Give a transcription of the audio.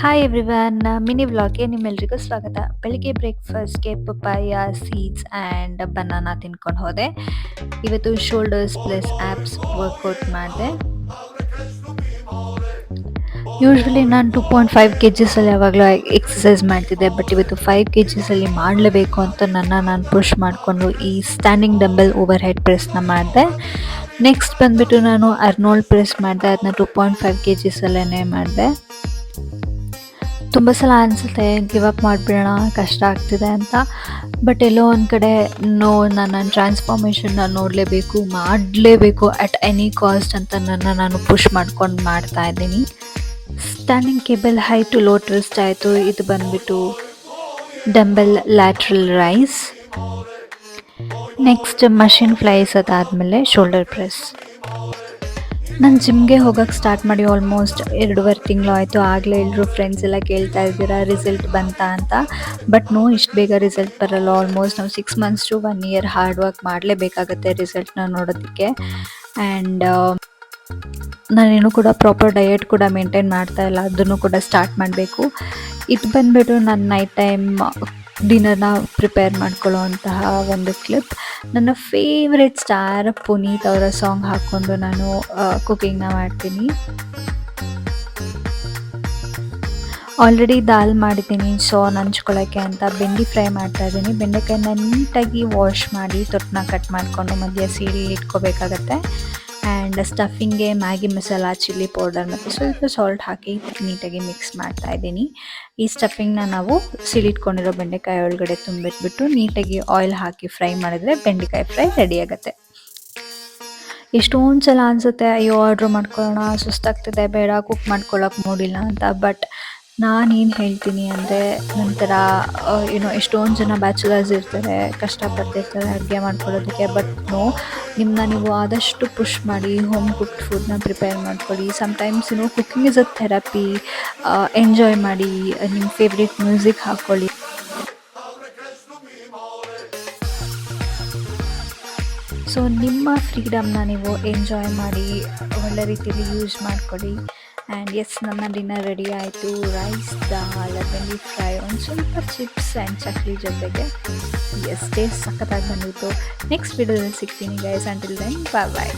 Hi everyone, mini ವ್ಲಾಗ್ಗೆ ನಿಮ್ಮೆಲ್ರಿಗೂ ಸ್ವಾಗತ. ಬೆಳಿಗ್ಗೆ ಬ್ರೇಕ್ಫಾಸ್ಟ್‌ಗೆ ಪಪಾಯ ಸೀಡ್ಸ್ ಆ್ಯಂಡ್ ಬನಾನಾ ತಿನ್ಕೊಂಡು ಹೋದೆ. ಇವತ್ತು ಶೋಲ್ಡರ್ಸ್ ಪ್ಲಸ್ ಆ್ಯಪ್ಸ್ ವರ್ಕೌಟ್ ಮಾಡಿದೆ. ಯೂಶ್ವಲಿ ನಾನು 2.5 ಕೆಜಿಸಲ್ಲಿ ಯಾವಾಗಲೂ ಎಕ್ಸಸೈಸ್ ಮಾಡ್ತಿದ್ದೆ, ಬಟ್ ಇವತ್ತು 5 ಕೆಜಿಸಲ್ಲಿ ಮಾಡಲೇಬೇಕು ಅಂತ ನಾನು ಪುಷ್ ಮಾಡಿಕೊಂಡು ಈ ಸ್ಟ್ಯಾಂಡಿಂಗ್ ಡಂಬೆಲ್ ಓವರ್ ಹೆಡ್ ಪ್ರೆಸ್ನ ಮಾಡಿದೆ. ನೆಕ್ಸ್ಟ್ ಬಂದುಬಿಟ್ಟು ನಾನು ಅರ್ನೋಲ್ಡ್ ಪ್ರೆಸ್ ಮಾಡಿದೆ, ಅದನ್ನ 2.5 ಕೆಜಿಸಲ್ಲೇ ಮಾಡಿದೆ. ತುಂಬ ಸಲ ಅನಿಸುತ್ತೆ ಗಿವ್ ಅಪ್ ಮಾಡಿಬಿಡೋಣ, ಕಷ್ಟ ಆಗ್ತಿದೆ ಅಂತ. ಬಟ್ ಎಲ್ಲೋ ಒಂದು ಕಡೆ ನಾನು ನನ್ನ ಟ್ರಾನ್ಸ್ಫಾರ್ಮೇಷನ್ನ ನೋಡಲೇಬೇಕು, ಮಾಡಲೇಬೇಕು ಅಟ್ ಎನಿ ಕಾಸ್ಟ್ ಅಂತ ನಾನು ಪುಷ್ ಮಾಡ್ಕೊಂಡು ಮಾಡ್ತಾ ಇದ್ದೀನಿ. Standing cable high to low twist ಆಯಿತು. ಇದು ಬಂದುಬಿಟ್ಟು dumbbell lateral raise. Next machine flys, ಅದಾದಮೇಲೆ ಶೋಲ್ಡರ್ ಪ್ರೆಸ್. ನಾನು ಜಿಮ್ಗೆ ಹೋಗೋಕ್ಕೆ ಸ್ಟಾರ್ಟ್ ಮಾಡಿ ಆಲ್ಮೋಸ್ಟ್ 2.5 ತಿಂಗಳು ಆಯಿತು. ಆಗಲೇ ಎಲ್ಲರೂ ಫ್ರೆಂಡ್ಸ್ ಎಲ್ಲ ಕೇಳ್ತಾ ಇದ್ದೀರಾ ರಿಸಲ್ಟ್ ಬಂತಾ ಅಂತ. ಬಟ್ ಇಷ್ಟು ಬೇಗ ರಿಸಲ್ಟ್ ಬರಲ್ಲ. ಆಲ್ಮೋಸ್ಟ್ ನಾವು 6 months to 1 year hard work ಮಾಡಲೇಬೇಕಾಗತ್ತೆ ರಿಸಲ್ಟ್ನ ನೋಡೋದಕ್ಕೆ. ಆ್ಯಂಡ್ ನಾನೇನು ಕೂಡ ಪ್ರಾಪರ್ ಡಯಟ್ ಕೂಡ ಮೇಂಟೈನ್ ಮಾಡ್ತಾ ಇಲ್ಲ, ಅದನ್ನು ಕೂಡ ಸ್ಟಾರ್ಟ್ ಮಾಡಬೇಕು. ಇದು ಬಂದುಬಿಟ್ಟು ನನ್ನ ನೈಟ್ ಟೈಮ್ ಡಿನ್ನರ್ನ ಪ್ರಿಪೇರ್ ಮಾಡ್ಕೊಳ್ಳೋವಂತಹ ಒಂದು ಕ್ಲಿಪ್. ನನ್ನ ಫೇವ್ರೆಟ್ ಸ್ಟಾರ್ ಪುನೀತ್ ಅವರ ಸಾಂಗ್ ಹಾಕ್ಕೊಂಡು ನಾನು ಕುಕಿಂಗ್ನ ಮಾಡ್ತೀನಿ. ಆಲ್ರೆಡಿ ದಾಲ್ ಮಾಡಿದ್ದೀನಿ, ಸೊ ನಂಚ್ಕೊಳ್ಳೋಕ್ಕೆ ಅಂತ ಬೆಂಡಿ ಫ್ರೈ ಮಾಡ್ತಾ ಇದ್ದೀನಿ. ಬೆಂಡೆಕಾಯಿನ ನೀಟಾಗಿ ವಾಶ್ ಮಾಡಿ ತೊಟ್ಟನ್ನ ಕಟ್ ಮಾಡಿಕೊಂಡು ಮಧ್ಯ ಸೀಳಿ ಇಟ್ಕೋಬೇಕಾಗತ್ತೆ. ಆ್ಯಂಡ್ ಸ್ಟಫಿಂಗ್ಗೆ ಮ್ಯಾಗಿ ಮಸಾಲ, ಚಿಲ್ಲಿ ಪೌಡರ್ ಮತ್ತು ಸ್ವಲ್ಪ ಸಾಲ್ಟ್ ಹಾಕಿ ನೀಟಾಗಿ ಮಿಕ್ಸ್ ಮಾಡ್ತಾ ಇದ್ದೀನಿ. ಈ ಸ್ಟಫಿಂಗ್ನ ನಾವು ಸಿಳಿಟ್ಕೊಂಡಿರೋ ಬೆಂಡೆಕಾಯಿ ಒಳಗಡೆ ತುಂಬಿಟ್ಬಿಟ್ಟು ನೀಟಾಗಿ ಆಯಿಲ್ ಹಾಕಿ ಫ್ರೈ ಮಾಡಿದ್ರೆ ಬೆಂಡೆಕಾಯಿ ಫ್ರೈ ರೆಡಿ ಆಗುತ್ತೆ. ಎಷ್ಟೊಂದು ಸಲ ಅನಿಸುತ್ತೆ ಅಯ್ಯೋ ಆರ್ಡ್ರ್ ಮಾಡ್ಕೊಳ್ಳೋಣ, ಸುಸ್ತಾಗ್ತಿದೆ, ಬೇಡ ಕುಕ್ ಮಾಡ್ಕೊಳ್ಳೋಕೆ ಮೂಡಿಲ್ಲ ಅಂತ. ಬಟ್ ನಾನೇನು ಹೇಳ್ತೀನಿ ಅಂದರೆ, ನಂತರ ಎಷ್ಟೊಂದು ಜನ ಬ್ಯಾಚುಲರ್ಸ್ ಇರ್ತಾರೆ, ಕಷ್ಟಪಡ್ತಿರ್ತಾರೆ ಅಡುಗೆ ಮಾಡ್ಕೊಳ್ಳೋದಕ್ಕೆ. ಬಟ್ ನಿಮ್ಮನ್ನ ನೀವು ಆದಷ್ಟು ಪುಷ್ ಮಾಡಿ ಹೋಮ್ ಕುಕ್ಡ್ ಫುಡ್ನ ಪ್ರಿಪೇರ್ ಮಾಡ್ಕೊಳ್ಳಿ. Sometimes cooking is a therapy. Enjoy ಮಾಡಿ, ನಿಮ್ಮ ಫೇವ್ರೆಟ್ ಮ್ಯೂಸಿಕ್ ಹಾಕ್ಕೊಳ್ಳಿ. ಸೊ ನಿಮ್ಮ ಫ್ರೀಡಮ್ನ ನೀವು ಎಂಜಾಯ್ ಮಾಡಿ ಒಳ್ಳೆ ರೀತಿಯಲ್ಲಿ ಯೂಸ್ ಮಾಡ್ಕೊಳ್ಳಿ. ಆ್ಯಂಡ್ ಎಸ್, ನನ್ನ ಡಿನ್ನರ್ ರೆಡಿ ಆಯಿತು. ರೈಸ್, ದಾಲ್, ಬೆಂಡಿ ಫ್ರೈ, ಒಂದು ಸ್ವಲ್ಪ ಚಿಪ್ಸ್ ಆ್ಯಂಡ್ ಚಕ್ಲಿ ಜೊತೆಗೆ. ಎಸ್, ಟೇಸ್ಟ್ ಸಖತ್ತಾಗಿ ಬಂದಿತ್ತು. ನೆಕ್ಸ್ಟ್ ವಿಡಿಯೋದಲ್ಲಿ ಸಿಗ್ತೀನಿ ಗೈಸ್. ಅಂಟಿಲ್ ದೆನ್ ಬಾಯ್ ಬಾಯ್.